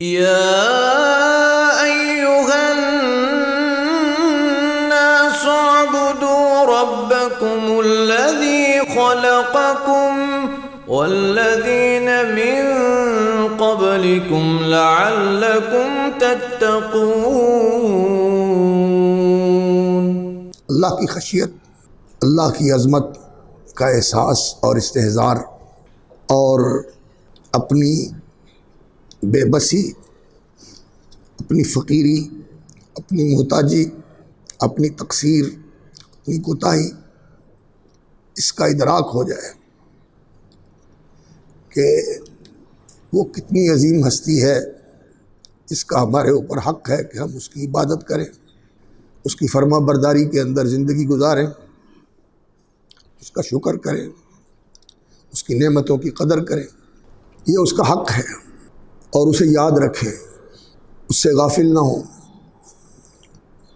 يا أيها الناس اعبدوا ربكم الذي خلقكم والذين من قبلكم لعلكم تتقون۔ اللہ کی خشیت، اللہ کی عظمت کا احساس اور استحضار اور اپنی بے بسی، اپنی فقیری، اپنی محتاجی، اپنی تقصیر، اپنی کوتاہی، اس کا ادراک ہو جائے کہ وہ کتنی عظیم ہستی ہے، اس کا ہمارے اوپر حق ہے کہ ہم اس کی عبادت کریں، اس کی فرما برداری کے اندر زندگی گزاریں، اس کا شکر کریں، اس کی نعمتوں کی قدر کریں۔ یہ اس کا حق ہے اور اسے یاد رکھیں، اس سے غافل نہ ہوں،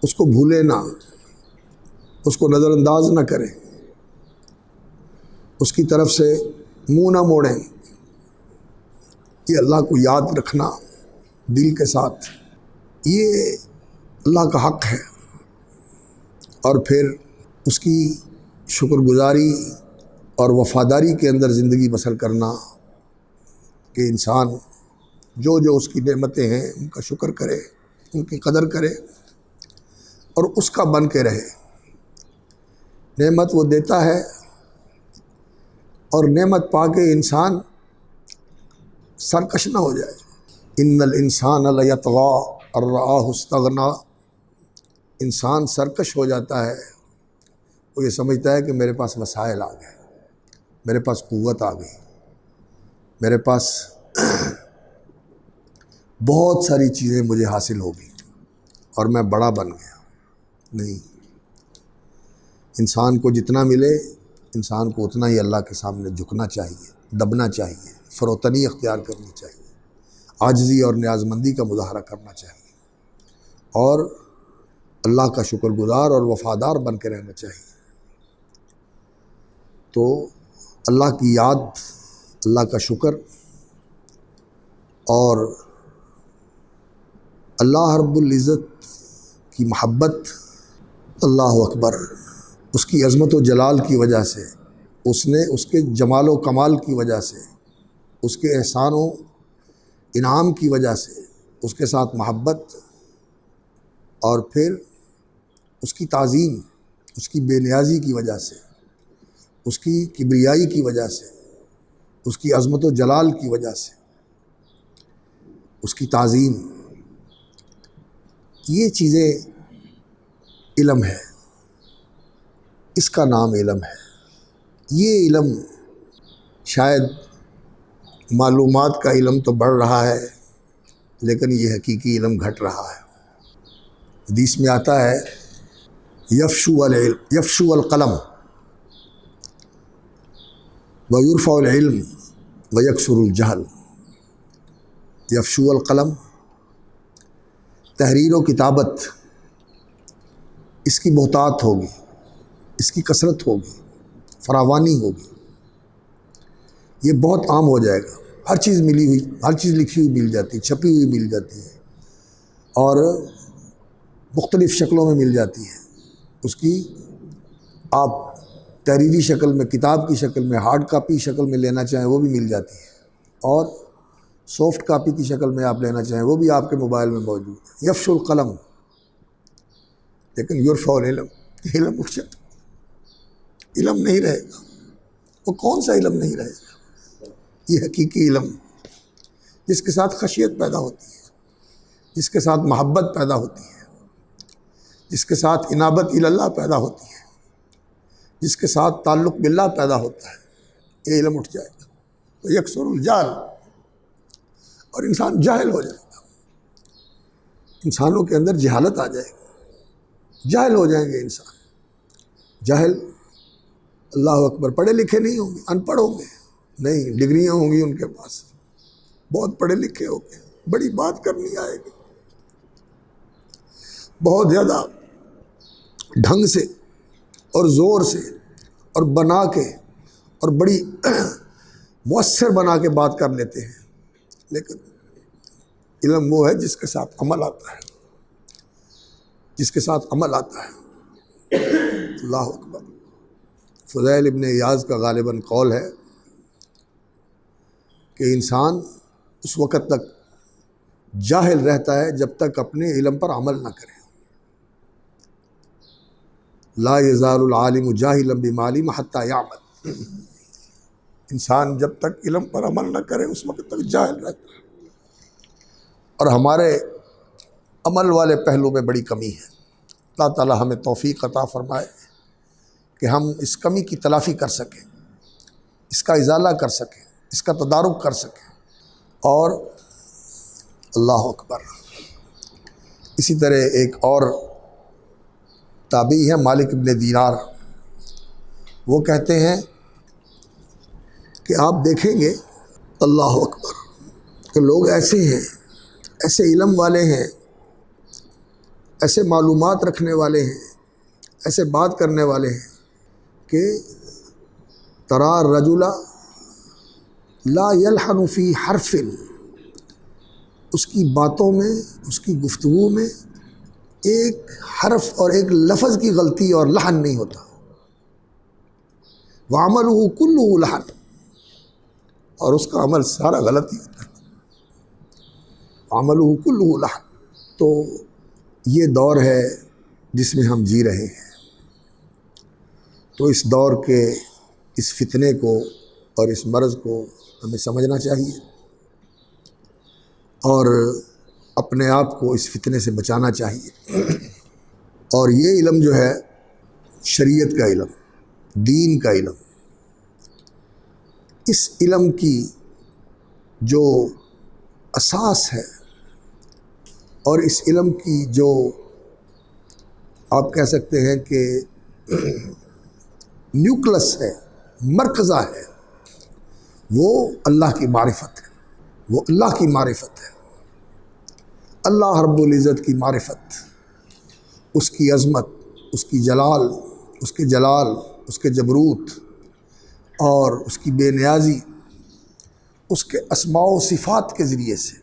اس کو بھولیں نہ، اس کو نظر انداز نہ کریں، اس کی طرف سے منہ نہ موڑیں۔ یہ اللہ کو یاد رکھنا دل کے ساتھ، یہ اللہ کا حق ہے، اور پھر اس کی شکر گزاری اور وفاداری کے اندر زندگی بسر کرنا کہ انسان جو جو اس کی نعمتیں ہیں ان کا شکر کرے، ان کی قدر کرے اور اس کا بن کے رہے۔ نعمت وہ دیتا ہے اور نعمت پا کے انسان سرکش نہ ہو جائے۔ ان الانسان لیطغی ان رآہ استغنی، انسان سرکش ہو جاتا ہے، وہ یہ سمجھتا ہے کہ میرے پاس وسائل آ گئے، میرے پاس قوت آ گئی، میرے پاس بہت ساری چیزیں مجھے حاصل ہو گئی اور میں بڑا بن گیا۔ نہیں، انسان کو جتنا ملے انسان کو اتنا ہی اللہ کے سامنے جھکنا چاہیے، دبنا چاہیے، فروتنی اختیار کرنی چاہیے، عاجزی اور نیازمندی کا مظاہرہ کرنا چاہیے اور اللہ کا شکر گزار اور وفادار بن کے رہنا چاہیے۔ تو اللہ کی یاد، اللہ کا شکر اور اللہ رب العزت کی محبت، اللہ اکبر، اس کی عظمت و جلال کی وجہ سے، اس کے جمال و کمال کی وجہ سے، اس کے احسان و انعام کی وجہ سے، اس کے ساتھ محبت اور پھر اس کی تعظیم، اس کی بے نیازی کی وجہ سے، اس کی کبریائی کی وجہ سے، اس کی عظمت و جلال کی وجہ سے، اس کی تعظیم، یہ چیزیں علم ہے، اس کا نام علم ہے۔ یہ علم شاید معلومات کا علم تو بڑھ رہا ہے لیکن یہ حقیقی علم گھٹ رہا ہے۔ حدیث میں آتا ہے یفشو القلم ویرفع العلم ویکثر الجہل۔ یفشو القلم، تحریر و کتابت، اس کی بہتات ہوگی، اس کی کثرت ہوگی، فراوانی ہوگی، یہ بہت عام ہو جائے گا۔ ہر چیز ملی ہوئی، ہر چیز لکھی ہوئی مل جاتی ہے، چھپی ہوئی مل جاتی ہے اور مختلف شکلوں میں مل جاتی ہے۔ اس کی آپ تحریری شکل میں، کتاب کی شکل میں، ہارڈ کاپی شکل میں لینا چاہیں وہ بھی مل جاتی ہے، اور سافٹ کاپی کی شکل میں آپ لینا چاہیں وہ بھی آپ کے موبائل میں موجود ہے۔ یفشو القلم لیکن یرفع العلم، علم اٹھ جائے، علم نہیں رہے گا۔ وہ کون سا علم نہیں رہے گا؟ یہ حقیقی علم جس کے ساتھ خشیت پیدا ہوتی ہے، جس کے ساتھ محبت پیدا ہوتی ہے، جس کے ساتھ انابت اللہ پیدا ہوتی ہے، جس کے ساتھ تعلق باللہ پیدا ہوتا ہے، یہ علم اٹھ جائے گا تو یکسر الجہل، اور انسان جاہل ہو جائے گا، انسانوں کے اندر جہالت آ جائے گی، جاہل ہو جائیں گے انسان۔ جاہل، اللہ اکبر، پڑھے لکھے نہیں ہوں گے، ان پڑھ ہوں گے، نہیں، ڈگریاں ہوں گی ان کے پاس، بہت پڑھے لکھے ہوں گے، بڑی بات کرنی آئے گی، بہت زیادہ ڈھنگ سے اور زور سے اور بنا کے اور بڑی مؤثر بنا کے بات کر لیتے ہیں، لیکن علم وہ ہے جس کے ساتھ عمل آتا ہے، جس کے ساتھ عمل آتا ہے۔ اللہ اکبر۔ فضیل ابن ایاز کا غالباً قول ہے کہ انسان اس وقت تک جاہل رہتا ہے جب تک اپنے علم پر عمل نہ کرے۔ لا یزال العالم جاہلا بما علم حتی یعمل۔ انسان جب تک علم پر عمل نہ کرے اس وقت تک جاہل رہتا ہے، اور ہمارے عمل والے پہلو میں بڑی کمی ہے۔ اللہ تعالی ہمیں توفیق عطا فرمائے کہ ہم اس کمی کی تلافی کر سکیں، اس کا ازالہ کر سکیں، اس کا تدارک کر سکیں۔ اور اللہ اکبر، اسی طرح ایک اور تابعی ہے مالک ابن دینار، وہ کہتے ہیں کہ آپ دیکھیں گے اللہ اکبر کہ لوگ ایسے ہیں، ایسے علم والے ہیں، ایسے معلومات رکھنے والے ہیں، ایسے بات کرنے والے ہیں کہ ترى الرجل لا يلحن في حرف، اس کی باتوں میں، اس کی گفتگو میں ایک حرف اور ایک لفظ کی غلطی اور لحن نہیں ہوتا۔ وعمله كله لحن، اور اس کا عمل سارا غلط ہی ہوتا ہے۔ وعمله كله لحن۔ تو یہ دور ہے جس میں ہم جی رہے ہیں، تو اس دور کے اس فتنے کو اور اس مرض کو ہمیں سمجھنا چاہیے، اور اپنے آپ کو اس فتنے سے بچانا چاہیے۔ اور یہ علم جو ہے شریعت کا علم، دین کا علم، اس علم کی جو اساس ہے اور اس علم کی جو آپ کہہ سکتے ہیں کہ نیوکلس ہے، مرکزہ ہے، وہ اللہ کی معرفت ہے، وہ اللہ کی معرفت ہے۔ اللہ رب العزت کی معرفت، اس کی عظمت، اس کی جلال، اس کے جلال، اس کے جبروت اور اس کی بے نیازی، اس کے اسماء و صفات کے ذریعے سے،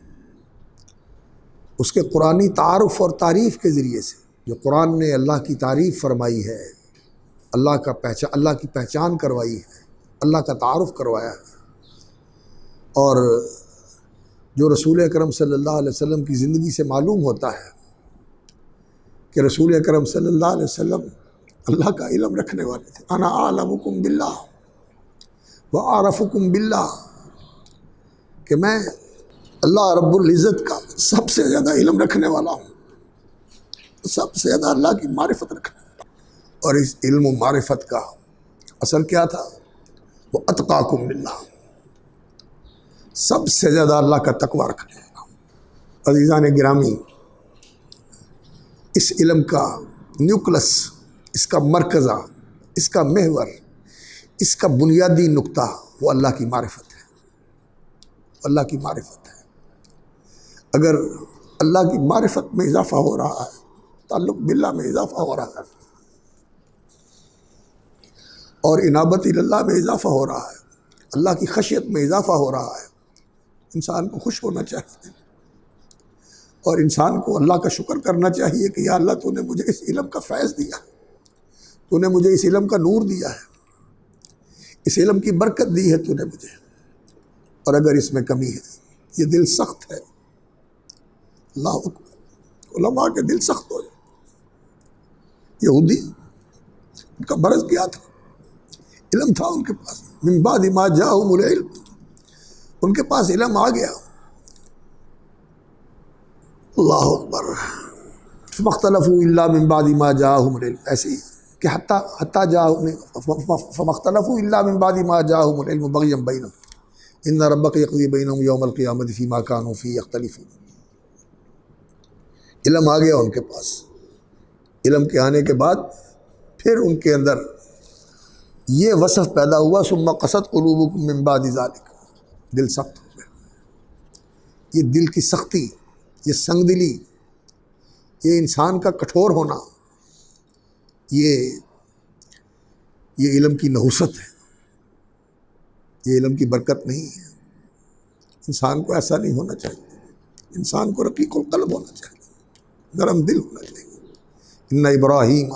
اس کے قرآنی تعارف اور تعریف کے ذریعے سے، جو قرآن نے اللہ کی تعریف فرمائی ہے، اللہ کی پہچان کروائی ہے، اللہ کا تعارف کروایا ہے، اور جو رسول اکرم صلی اللہ علیہ وسلم کی زندگی سے معلوم ہوتا ہے کہ رسول اکرم صلی اللہ علیہ وسلم اللہ کا علم رکھنے والے تھے۔ انا اعلمکم باللہ واعرفکم باللہ، کہ میں اللہ رب العزت کا سب سے زیادہ علم رکھنے والا ہوں، سب سے زیادہ اللہ کی معرفت رکھنے والا ہوں۔ اور اس علم و معرفت کا اثر کیا تھا؟ وہ اتقاکم باللہ، سب سے زیادہ اللہ کا تقوی رکھنے والا ہوں۔ عزیزان گرامی، اس علم کا نیوکلس، اس کا مرکزہ، اس کا محور، اس کا بنیادی نقطہ وہ اللہ کی معرفت ہے، اللہ کی معرفت ہے۔ اگر اللہ کی معرفت میں اضافہ ہو رہا ہے، تعلق باللہ میں اضافہ ہو رہا ہے، اور انابت اللہ میں اضافہ ہو رہا ہے، اللہ کی خشیت میں اضافہ ہو رہا ہے، انسان کو خوش ہونا چاہیے، اور انسان کو اللہ کا شکر کرنا چاہیے کہ یا اللہ تو نے مجھے اس علم کا فیض دیا، تو نے مجھے اس علم کا نور دیا ہے، اس علم کی برکت دی ہے تو نے مجھے۔ اور اگر اس میں کمی ہے، یہ دل سخت ہے، اللہ اکبر، علماء کے دل سخت ہو جائے۔ یہودی، ان کا مرض کیا تھا؟ علم تھا ان کے پاس، من بعد ما جاءہم العلم، ان کے پاس علم آ گیا۔ اللہ اکبر، فما اختلفوا الا من بعد ما جاءہم العلم، ایسے ہی کہ حتی فما اختلفوا الا من بعد ما جاءہم العلم بغیا بینہم ان ربک یقضی بینہم یوم القیامۃ فیما کانوا فیہ یختلفون۔ علم آ گیا ان کے پاس، علم کے آنے کے بعد پھر ان کے اندر یہ وصف پیدا ہوا، ثم قست قلوبکم من بعد ذلک، دل سخت ہو گیا۔ یہ دل کی سختی، یہ سنگ دلی، یہ انسان کا کٹھور ہونا، یہ علم کی نحوست ہے، یہ علم کی برکت نہیں ہے۔ انسان کو ایسا نہیں ہونا چاہیے۔ انسان کو رقیق القلب ہونا چاہیے، نرم دل ہونا چاہیے۔ ان ابراہیم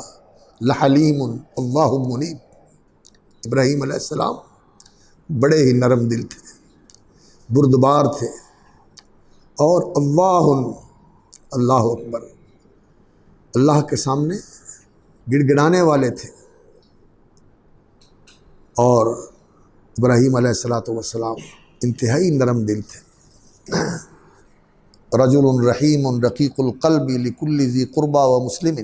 لحلیم اللہ منیب، ابراہیم علیہ السلام بڑے ہی نرم دل تھے، بردبار تھے، اور اللہ اکبر، اللہ کے سامنے گڑ گڑانے والے تھے۔ اور ابراہیم علیہ السلام انتہائی نرم دل تھے۔ رجل رحیم رقیق القلب لکل ذی قربہ و مسلم،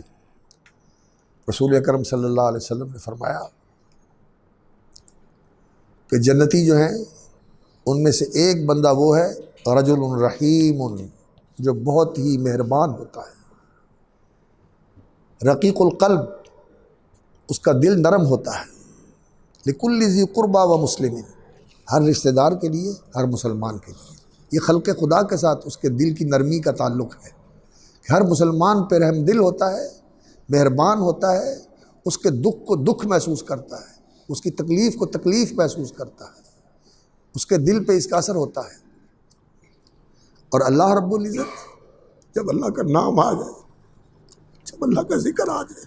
رسول اکرم صلی اللہ علیہ وسلم نے فرمایا کہ جنتی جو ہیں ان میں سے ایک بندہ وہ ہے رجل رحیم، جو بہت ہی مہربان ہوتا ہے، رقیق القلب، اس کا دل نرم ہوتا ہے، لکل ذی قربہ و مسلم، ہر رشتہ دار کے لیے، ہر مسلمان کے لیے۔ یہ خلق خدا کے ساتھ اس کے دل کی نرمی کا تعلق ہے کہ ہر مسلمان پہ رحم دل ہوتا ہے، مہربان ہوتا ہے، اس کے دکھ کو دکھ محسوس کرتا ہے، اس کی تکلیف کو تکلیف محسوس کرتا ہے، اس کے دل پہ اس کا اثر ہوتا ہے۔ اور اللہ رب العزت جب اللہ کا نام آ جائے، جب اللہ کا ذکر آ جائے،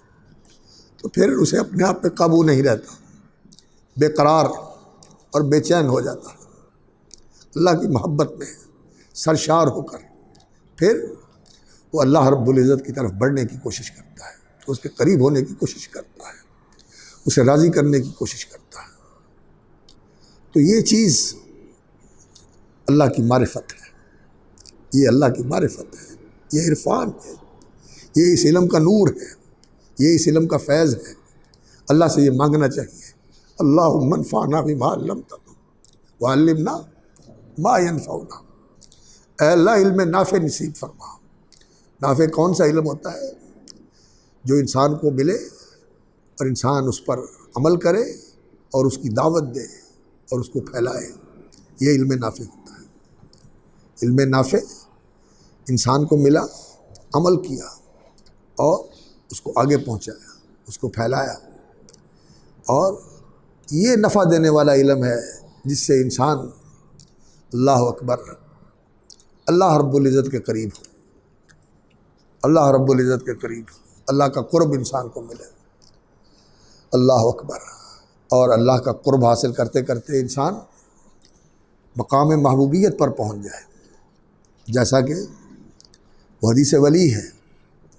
تو پھر اسے اپنے آپ پہ قابو نہیں رہتا، بے قرار اور بے چین ہو جاتا ہے۔ اللہ کی محبت میں سرشار ہو کر پھر وہ اللہ رب العزت کی طرف بڑھنے کی کوشش کرتا ہے، اس کے قریب ہونے کی کوشش کرتا ہے، اسے راضی کرنے کی کوشش کرتا ہے۔ تو یہ چیز اللہ کی معرفت ہے، یہ اللہ کی معرفت ہے، یہ عرفان ہے، یہ اس علم کا نور ہے، یہ اس علم کا فیض ہے۔ اللہ سے یہ مانگنا چاہیے، اللہم انفعنا بما علمتنا وعلمنا ما ینفعنا، اے اللہ علم نافع نصیب فرما۔ نافع کون سا علم ہوتا ہے؟ جو انسان کو ملے اور انسان اس پر عمل کرے اور اس کی دعوت دے اور اس کو پھیلائے، یہ علم نافع ہوتا ہے۔ علم نافع انسان کو ملا، عمل کیا اور اس کو آگے پہنچایا، اس کو پھیلایا، اور یہ نفع دینے والا علم ہے جس سے انسان اللہ اکبر، اللہ رب العزت کے قریب ہو، اللہ رب العزت کے قریب ہو، اللہ کا قرب انسان کو ملے، اللہ اکبر۔ اور اللہ کا قرب حاصل کرتے کرتے انسان مقام محبوبیت پر پہنچ جائے، جیسا کہ وہ حدیث ولی ہے،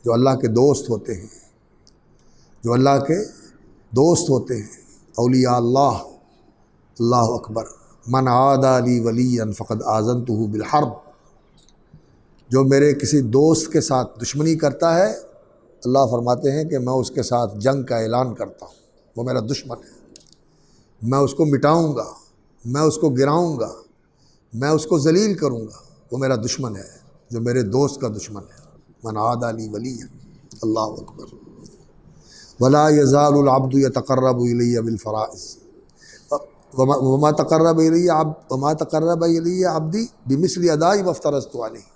جو اللہ کے دوست ہوتے ہیں، جو اللہ کے دوست ہوتے ہیں، اولیاء اللہ، اللہ اکبر، من عادی لی ولیا فقد آذنتہ بالحرب، جو میرے کسی دوست کے ساتھ دشمنی کرتا ہے، اللہ فرماتے ہیں کہ میں اس کے ساتھ جنگ کا اعلان کرتا ہوں، وہ میرا دشمن ہے، میں اس کو مٹاؤں گا، میں اس کو گراؤں گا، میں اس کو ذلیل کروں گا، وہ میرا دشمن ہے جو میرے دوست کا دشمن ہے۔ من عادی لی ولیا، اللہ اکبر۔ ولا یزال العبد یتقرب الی بالفرائض وما تقرب الی عبدی بمثل اداء ما افترضت علیہ۔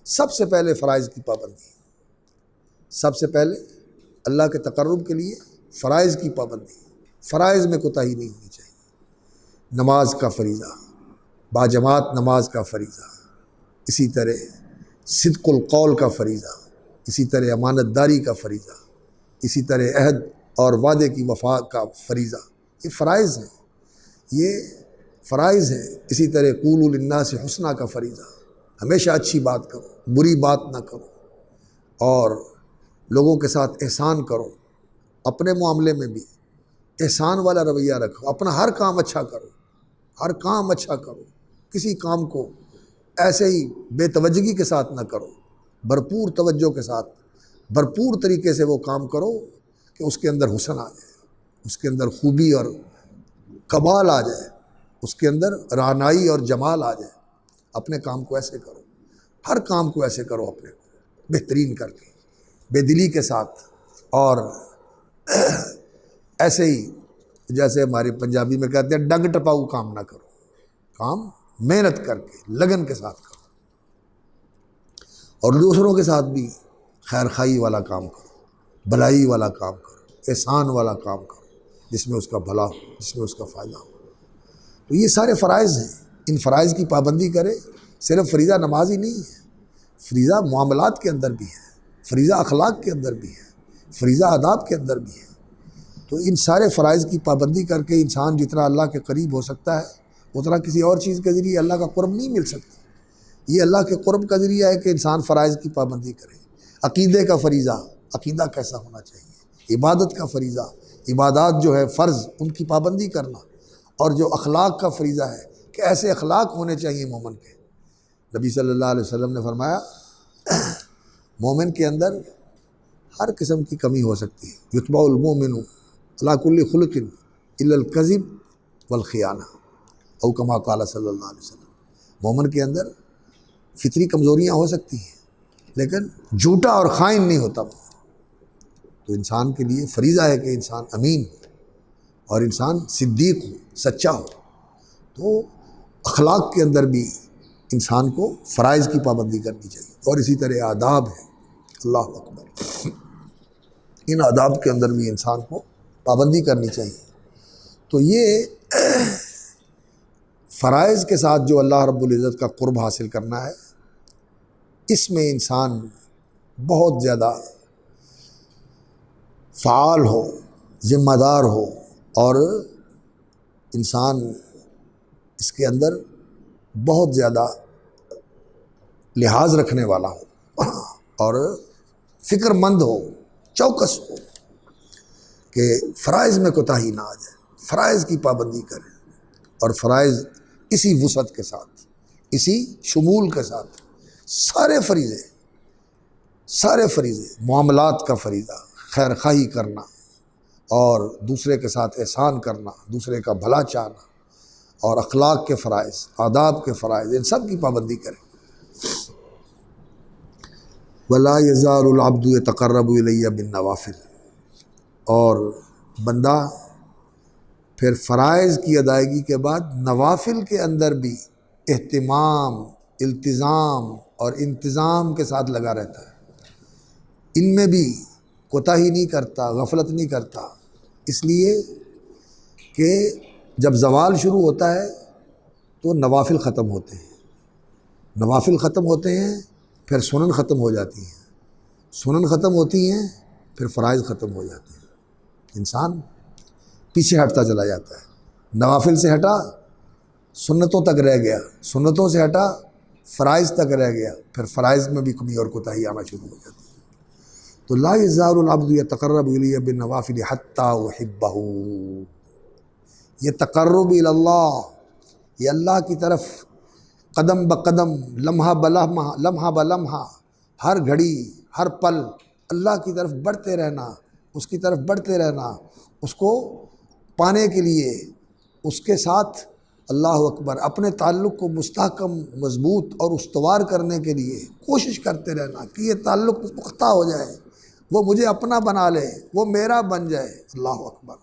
سب سے پہلے فرائض کی پابندی، سب سے پہلے اللہ کے تقرب کے لیے فرائض کی پابندی، فرائض میں کوتاہی نہیں ہونی چاہیے۔ نماز کا فریضہ، باجماعت نماز کا فریضہ، اسی طرح صدق القول کا فریضہ، اسی طرح امانت داری کا فریضہ، اسی طرح عہد اور وعدے کی وفا کا فریضہ، یہ فرائض ہیں، یہ فرائض ہیں۔ اسی طرح قولوا للناس حسنا کا فریضہ، ہمیشہ اچھی بات کرو، بری بات نہ کرو، اور لوگوں کے ساتھ احسان کرو، اپنے معاملے میں بھی احسان والا رویہ رکھو، اپنا ہر کام اچھا کرو، ہر کام اچھا کرو، کسی کام کو ایسے ہی بے توجہی کے ساتھ نہ کرو، بھرپور توجہ کے ساتھ، بھرپور طریقے سے وہ کام کرو کہ اس کے اندر حسن آ جائے، اس کے اندر خوبی اور کمال آ جائے، اس کے اندر رعنائی اور جمال آ جائے۔ اپنے کام کو ایسے کرو، ہر کام کو ایسے کرو، اپنے کو بہترین کر کے، بے دلی کے ساتھ، اور ایسے ہی جیسے ہمارے پنجابی میں کہتے ہیں ڈنگ ٹپاؤ کام نہ کرو، کام محنت کر کے لگن کے ساتھ کرو، اور دوسروں کے ساتھ بھی خیر خواہی والا کام کرو، بھلائی والا کام کرو، احسان والا کام کرو، جس میں اس کا بھلا ہو، جس میں اس کا فائدہ ہو۔ تو یہ سارے فرائض ہیں، ان فرائض کی پابندی کرے۔ صرف فریضہ نماز ہی نہیں ہے، فریضہ معاملات کے اندر بھی ہے، فریضہ اخلاق کے اندر بھی ہے، فریضہ آداب کے اندر بھی ہے۔ تو ان سارے فرائض کی پابندی کر کے انسان جتنا اللہ کے قریب ہو سکتا ہے اتنا کسی اور چیز کے ذریعے اللہ کا قرب نہیں مل سکتا۔ یہ اللہ کے قرب کا ذریعہ ہے کہ انسان فرائض کی پابندی کرے۔ عقیدے کا فریضہ، عقیدہ کیسا ہونا چاہیے، عبادت کا فریضہ، عبادات جو ہے فرض ان کی پابندی کرنا، اور جو اخلاق کا فریضہ ہے کہ ایسے اخلاق ہونے چاہیے مومن کے۔ نبی صلی اللہ علیہ وسلم نے فرمایا مومن کے اندر ہر قسم کی کمی ہو سکتی ہے، یتبع المؤمن علی کل خلق الا الکذب والخیانہ، او کما قال صلی اللہ علیہ وسلم۔ مومن کے اندر فطری کمزوریاں ہو سکتی ہیں لیکن جھوٹا اور خائن نہیں ہوتا۔ تو انسان کے لیے فریضہ ہے کہ انسان امین ہو اور انسان صدیق ہو، سچا ہو۔ تو اخلاق کے اندر بھی انسان کو فرائض کی پابندی کرنی چاہیے، اور اسی طرح آداب ہے، اللہ اکبر، ان آداب کے اندر بھی انسان کو پابندی کرنی چاہیے۔ تو یہ فرائض کے ساتھ جو اللہ رب العزت کا قرب حاصل کرنا ہے، اس میں انسان بہت زیادہ فعال ہو، ذمہ دار ہو، اور انسان اس کے اندر بہت زیادہ لحاظ رکھنے والا ہو اور فکر مند ہو، چوکس ہو کہ فرائض میں کوتاہی نہ آ جائے، فرائض کی پابندی کرے، اور فرائض اسی وسعت کے ساتھ، اسی شمول کے ساتھ سارے فریضے، معاملات کا فریضہ، خیر خواہی کرنا اور دوسرے کے ساتھ احسان کرنا، دوسرے کا بھلا چاہنا، اور اخلاق کے فرائض، آداب کے فرائض، ان سب کی پابندی کریں۔ وَلَا يَزَالُ الْعَبْدُ يَتَقَرَّبُ إِلَيَّ بِالنَّوَافِلِ، اور بندہ پھر فرائض کی ادائیگی کے بعد نوافل کے اندر بھی اہتمام، التزام اور انتظام کے ساتھ لگا رہتا ہے، ان میں بھی کوتاہی نہیں کرتا، غفلت نہیں کرتا، اس لیے کہ جب زوال شروع ہوتا ہے تو نوافل ختم ہوتے ہیں، نوافل ختم ہوتے ہیں پھر سنن ختم ہو جاتی ہیں، سنن ختم ہوتی ہیں پھر فرائض ختم ہو جاتے ہیں، انسان پیچھے ہٹتا چلا جاتا ہے، نوافل سے ہٹا سنتوں تک رہ گیا، سنتوں سے ہٹا فرائض تک رہ گیا، پھر فرائض میں بھی کمی اور کوتاہی آنا شروع ہو جاتی ہے۔ تو لا یزال العبد یتقرب الی بالنوافل حتی احبہ، یہ تقرب الی اللہ، یہ اللہ کی طرف قدم بقدم، لمحہ بلمحہ، ہر گھڑی ہر پل اللہ کی طرف بڑھتے رہنا، اس کی طرف بڑھتے رہنا، اس کو پانے کے لیے اس کے ساتھ اللہ اکبر اپنے تعلق کو مستحکم، مضبوط اور استوار کرنے کے لیے کوشش کرتے رہنا کہ یہ تعلق پختہ ہو جائے، وہ مجھے اپنا بنا لے، وہ میرا بن جائے، اللہ اکبر۔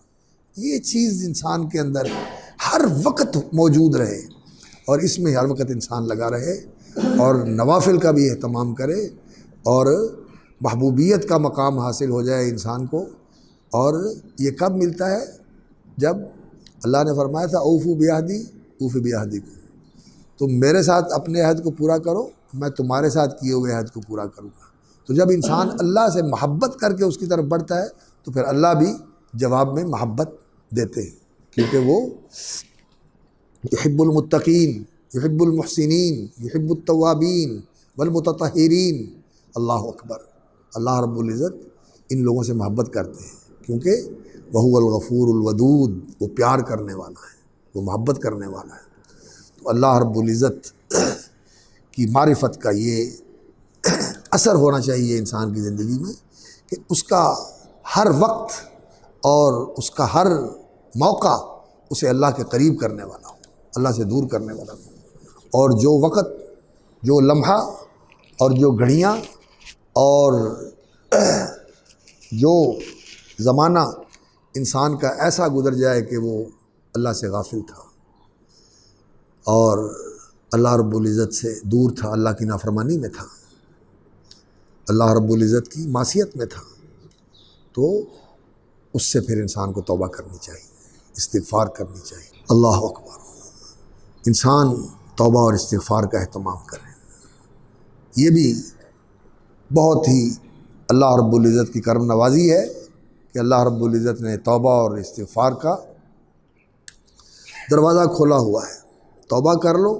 یہ چیز انسان کے اندر ہر وقت موجود رہے، اور اس میں ہر وقت انسان لگا رہے، اور نوافل کا بھی اہتمام کرے، اور محبوبیت کا مقام حاصل ہو جائے انسان کو۔ اور یہ کب ملتا ہے؟ جب اللہ نے فرمایا تھا اوفو بعہدی اوفی بعہدکم، تم میرے ساتھ اپنے عہد کو پورا کرو، میں تمہارے ساتھ کیے ہوئے عہد کو پورا کروں گا۔ تو جب انسان اللہ سے محبت کر کے اس کی طرف بڑھتا ہے تو پھر اللہ بھی جواب میں محبت دیتے ہیں، کیونکہ وہ یحب المتقین، یحب المحسنین، یحب التوابین والمتطہرین، اللہ اکبر۔ اللہ رب العزت ان لوگوں سے محبت کرتے ہیں کیونکہ وہو الغفور الودود، وہ پیار کرنے والا ہے، وہ محبت کرنے والا ہے۔ تو اللہ رب العزت کی معرفت کا یہ اثر ہونا چاہیے انسان کی زندگی میں کہ اس کا ہر وقت اور اس کا ہر موقع اسے اللہ کے قریب کرنے والا ہو، اللہ سے دور کرنے والا ہو۔ اور جو وقت، جو لمحہ اور جو گھڑیاں اور جو زمانہ انسان کا ایسا گزر جائے کہ وہ اللہ سے غافل تھا اور اللہ رب العزت سے دور تھا، اللہ کی نافرمانی میں تھا، اللہ رب العزت کی معصیت میں تھا، تو اس سے پھر انسان کو توبہ کرنی چاہیے، استغفار کرنی چاہیے۔ اللہ اکبر۔ انسان توبہ اور استغفار کا اہتمام کرے، یہ بھی بہت ہی اللہ رب العزت کی کرم نوازی ہے کہ اللہ رب العزت نے توبہ اور استغفار کا دروازہ کھولا ہوا ہے۔ توبہ کر لو،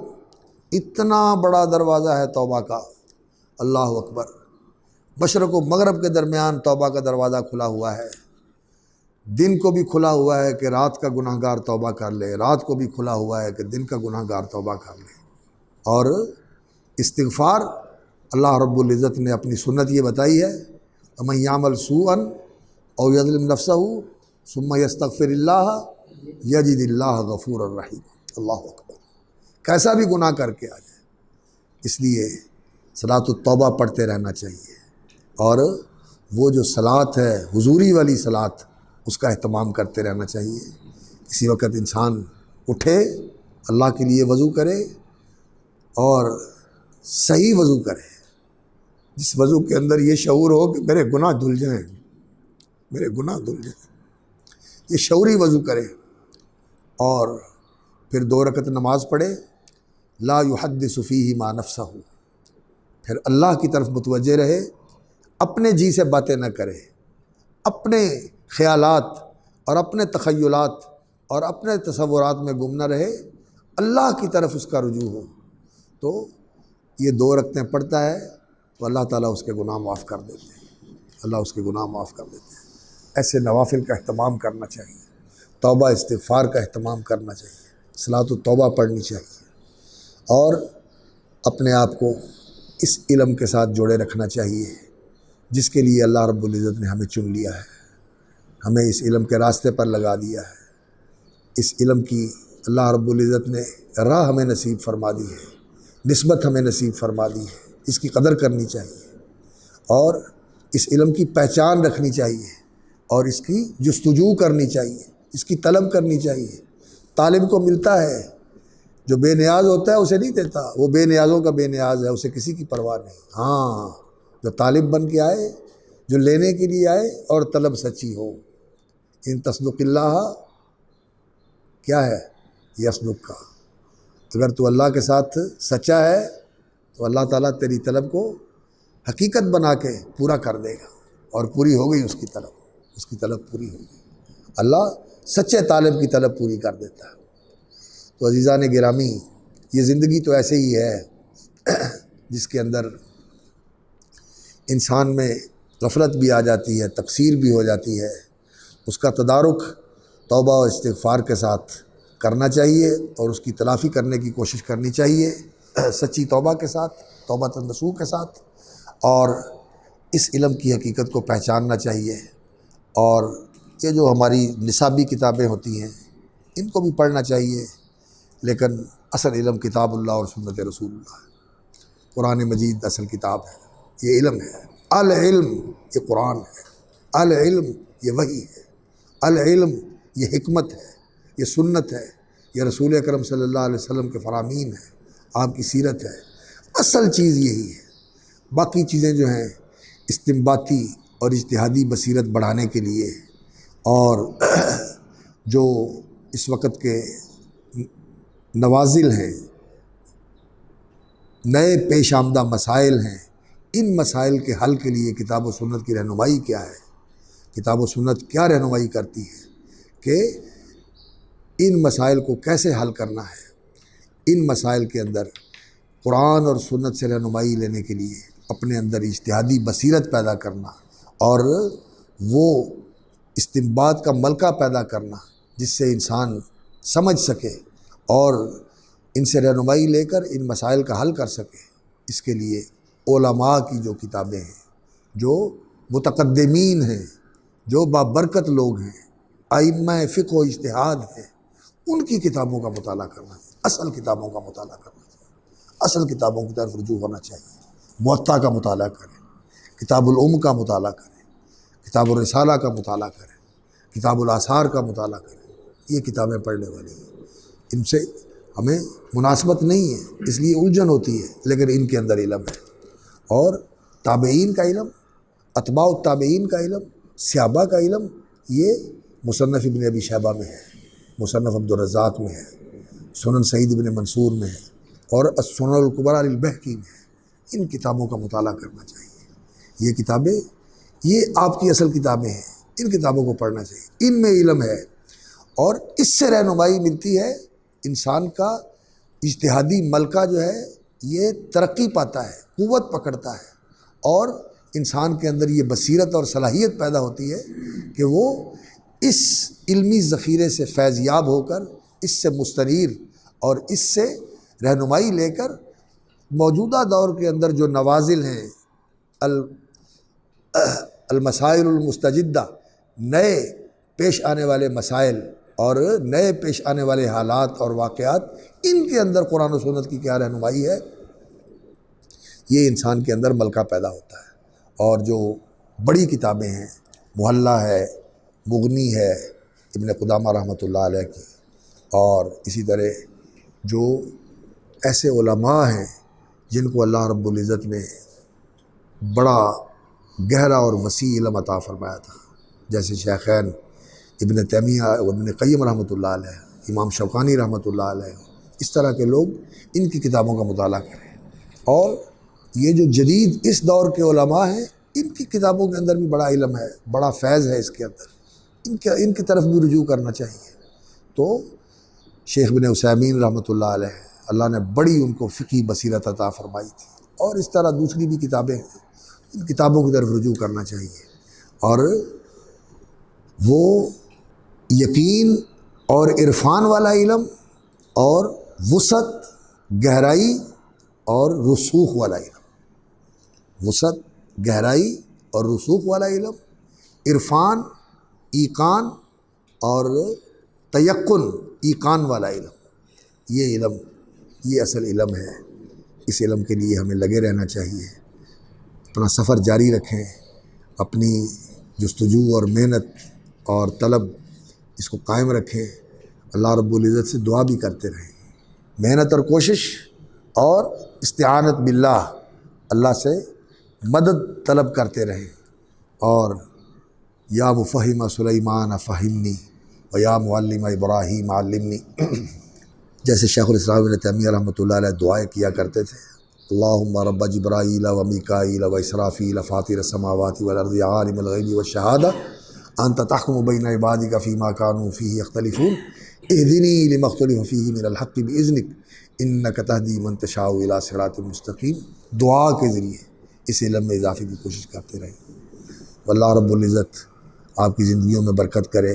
اتنا بڑا دروازہ ہے توبہ کا، اللہ اکبر۔ مشرق و مغرب کے درمیان توبہ کا دروازہ کھلا ہوا ہے، دن کو بھی کھلا ہوا ہے کہ رات کا گناہ گار توبہ کر لے، رات کو بھی کھلا ہوا ہے کہ دن کا گناہ گار توبہ کر لے۔ اور استغفار اللہ رب العزت نے اپنی سنت یہ بتائی ہے، وَمَن يَعْمَلْ سُوءًا أَوْ يَظْلِمْ نَفْسَهُ ثُمَّ يَسْتَغْفِرِ اللَّهَ يَجِدِ اللَّهَ غَفُورًا رَحِيمًا۔ اللہ اکبر، کیسا بھی گناہ کر کے آ جائے، اس لیے صلاۃ التوبہ پڑھتے رہنا چاہیے، اور وہ جو صلاۃ ہے حضوری والی صلاۃ، اس کا اہتمام کرتے رہنا چاہیے۔ کسی وقت انسان اٹھے، اللہ کے لیے وضو کرے اور صحیح وضو کرے، جس وضو کے اندر یہ شعور ہو کہ میرے گناہ دھل جائیں، میرے گناہ دھل جائیں، یہ شعوری وضو کرے، اور پھر 2 رکعت نماز پڑھے، لا يحدث فیہ ما نفسہ، پھر اللہ کی طرف متوجہ رہے، اپنے جی سے باتیں نہ کرے، اپنے خیالات اور اپنے تخیلات اور اپنے تصورات میں گم نہ رہے، اللہ کی طرف اس کا رجوع ہو، تو یہ 2 رکعتیں پڑھتا ہے تو اللہ تعالیٰ اس کے گناہ معاف کر دیتے ہیں، اللہ اس کے گناہ معاف کر دیتے ہیں۔ ایسے نوافل کا اہتمام کرنا چاہیے، توبہ استغفار کا اہتمام کرنا چاہیے، صلاۃ التوبہ پڑھنی چاہیے، اور اپنے آپ کو اس علم کے ساتھ جوڑے رکھنا چاہیے جس کے لیے اللہ رب العزت نے ہمیں چن لیا ہے، ہمیں اس علم کے راستے پر لگا دیا ہے۔ اس علم کی اللہ رب العزت نے راہ ہمیں نصیب فرما دی ہے، نسبت ہمیں نصیب فرما دی ہے، اس کی قدر کرنی چاہیے، اور اس علم کی پہچان رکھنی چاہیے، اور اس کی جستجو کرنی چاہیے، اس کی طلب کرنی چاہیے۔ طالب کو ملتا ہے، جو بے نیاز ہوتا ہے اسے نہیں دیتا، وہ بے نیازوں کا بے نیاز ہے، اسے کسی کی پرواہ نہیں۔ ہاں، جو طالب بن کے آئے، جو لینے کے لیے آئے اور طلب سچی ہو، ان تصدق اللہ کیا ہے، یصدق کا، اگر تو اللہ کے ساتھ سچا ہے تو اللہ تعالیٰ تیری طلب کو حقیقت بنا کے پورا کر دے گا، اور پوری ہو گئی اس کی طلب، اس کی طلب پوری ہو گئی، اللہ سچے طالب کی طلب پوری کر دیتا ہے۔ تو عزیزان گرامی، یہ زندگی تو ایسے ہی ہے جس کے اندر انسان میں غفلت بھی آ جاتی ہے، تقصیر بھی ہو جاتی ہے، اس کا تدارک توبہ و استغفار کے ساتھ کرنا چاہیے، اور اس کی تلافی کرنے کی کوشش کرنی چاہیے سچی توبہ کے ساتھ، توبہ نصوح کے ساتھ، اور اس علم کی حقیقت کو پہچاننا چاہیے۔ اور یہ جو ہماری نصابی کتابیں ہوتی ہیں ان کو بھی پڑھنا چاہیے، لیکن اصل علم کتاب اللہ اور سنت رسول اللہ ہے۔ قرآن مجید اصل کتاب ہے، یہ علم ہے۔ العلم یہ قرآن ہے، العلم یہ وحی ہے، العلم یہ حکمت ہے، یہ سنت ہے، یہ رسول اکرم صلی اللہ علیہ وسلم کے فرامین ہے، آپ کی سیرت ہے۔ اصل چیز یہی ہے، باقی چیزیں جو ہیں استنباطی اور اجتہادی بصیرت بڑھانے کے لیے، اور جو اس وقت کے نوازل ہیں، نئے پیش آمدہ مسائل ہیں، ان مسائل کے حل کے لیے کتاب و سنت کی رہنمائی کیا ہے، کتاب و سنت کیا رہنمائی کرتی ہے کہ ان مسائل کو کیسے حل کرنا ہے۔ ان مسائل کے اندر قرآن اور سنت سے رہنمائی لینے کے لیے اپنے اندر اجتہادی بصیرت پیدا کرنا، اور وہ استنباط کا ملکہ پیدا کرنا جس سے انسان سمجھ سکے اور ان سے رہنمائی لے کر ان مسائل کا حل کر سکے، اس کے لیے علماء کی جو کتابیں ہیں، جو متقدمین ہیں، جو بابرکت لوگ ہیں، ائمہ فقہ و اجتہاد ہیں، ان کی کتابوں کا مطالعہ کرنا چاہیے، اصل کتابوں کا مطالعہ کرنا چاہیے، اصل کتابوں کی طرف رجوع ہونا چاہیے۔ موطا کا مطالعہ کریں، کتاب الام کا مطالعہ کریں، کتاب الرسالہ کا مطالعہ کریں، کتاب الاثار کا مطالعہ کریں، یہ کتابیں پڑھنے والی ہیں۔ ان سے ہمیں مناسبت نہیں ہے، اس لیے الجھن ہوتی ہے، لیکن ان کے اندر علم ہے، اور تابعین کا علم، اتباع التابعین کا علم، صحابہ کا علم، یہ مصنف ابن ابی شیبہ میں ہے، مصنف عبدالرزاق میں ہے، سنن سعید ابن منصور میں ہے، اور السنن الکبریٰ للبہقی میں ہے۔ ان کتابوں کا مطالعہ کرنا چاہیے۔ یہ کتابیں، یہ آپ کی اصل کتابیں ہیں، ان کتابوں کو پڑھنا چاہیے، ان میں علم ہے، اور اس سے رہنمائی ملتی ہے۔ انسان کا اجتہادی ملکہ جو ہے یہ ترقی پاتا ہے، قوت پکڑتا ہے، اور انسان کے اندر یہ بصیرت اور صلاحیت پیدا ہوتی ہے کہ وہ اس علمی ذخیرے سے فیض یاب ہو کر، اس سے مستنیر اور اس سے رہنمائی لے کر موجودہ دور کے اندر جو نوازل ہیں، المسائل المستجدہ، نئے پیش آنے والے مسائل اور نئے پیش آنے والے حالات اور واقعات، ان کے اندر قرآن و سنت کی کیا رہنمائی ہے، یہ انسان کے اندر ملکہ پیدا ہوتا ہے۔ اور جو بڑی کتابیں ہیں، محلہ ہے، مغنی ہے ابن قدامہ رحمۃ اللہ علیہ کی، اور اسی طرح جو ایسے علماء ہیں جن کو اللہ رب العزت نے بڑا گہرا اور وسیع علم عطا فرمایا تھا، جیسے شیخین ابن تیمیہ و ابن قیم رحمۃ اللہ علیہ، امام شوکانی رحمۃ اللہ علیہ، اس طرح کے لوگ ان کی کتابوں کا مطالعہ کریں۔ اور یہ جو جدید اس دور کے علماء ہیں، ان کی کتابوں کے اندر بھی بڑا علم ہے، بڑا فیض ہے اس کے اندر، ان کی طرف بھی رجوع کرنا چاہیے۔ تو شیخ بن عثیمین رحمۃ اللہ علیہ، اللہ نے بڑی ان کو فقہی بصیرت عطا فرمائی تھی، اور اس طرح دوسری بھی کتابیں ہیں، ان کتابوں کی طرف رجوع کرنا چاہیے، اور وہ یقین اور عرفان والا علم، اور وسعت، گہرائی اور رسوخ والا علم، وسعت، گہرائی اور رسوخ والا علم، عرفان، ایقان اور تیقن، ایقان والا علم، یہ علم، یہ اصل علم ہے۔ اس علم کے لیے ہمیں لگے رہنا چاہیے، اپنا سفر جاری رکھیں، اپنی جستجو اور محنت اور طلب اس کو قائم رکھیں، اللہ رب العزت سے دعا بھی کرتے رہیں، محنت اور کوشش اور استعانت باللہ، اللہ سے مدد طلب کرتے رہیں۔ اور یا مفہم سلیمان فہمنی و یا معلم ابراہیم علمنی، جیسے شیخ الاسلام ابن تیمیہ رحمۃ اللہ علیہ دعائیں کیا کرتے تھے، اللہم رب جبرائیل و میکائیل و اسرافیل فاطر السماوات والارض عالم الغیب والشہادہ انت تحکم بین عبادک فیما کانوا فیہ یختلفون اہدنی لما اختلف فیہ من الحق باذنک انک تہدی من تشاء الی صراط مستقیم۔ دعا کے ذریعے اس علم میں اضافے کی کوشش کرتے رہیں۔ واللہ رب العزت آپ کی زندگیوں میں برکت کرے،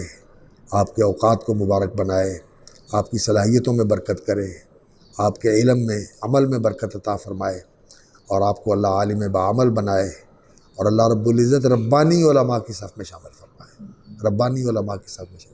آپ کے اوقات کو مبارک بنائے، آپ کی صلاحیتوں میں برکت کرے، آپ کے علم میں، عمل میں برکت عطا فرمائے، اور آپ کو اللہ عالم بعمل بنائے، اور اللہ رب العزت ربانی علماء کی صف میں شامل فرمائے، ربانی علماء کی صف میں شامل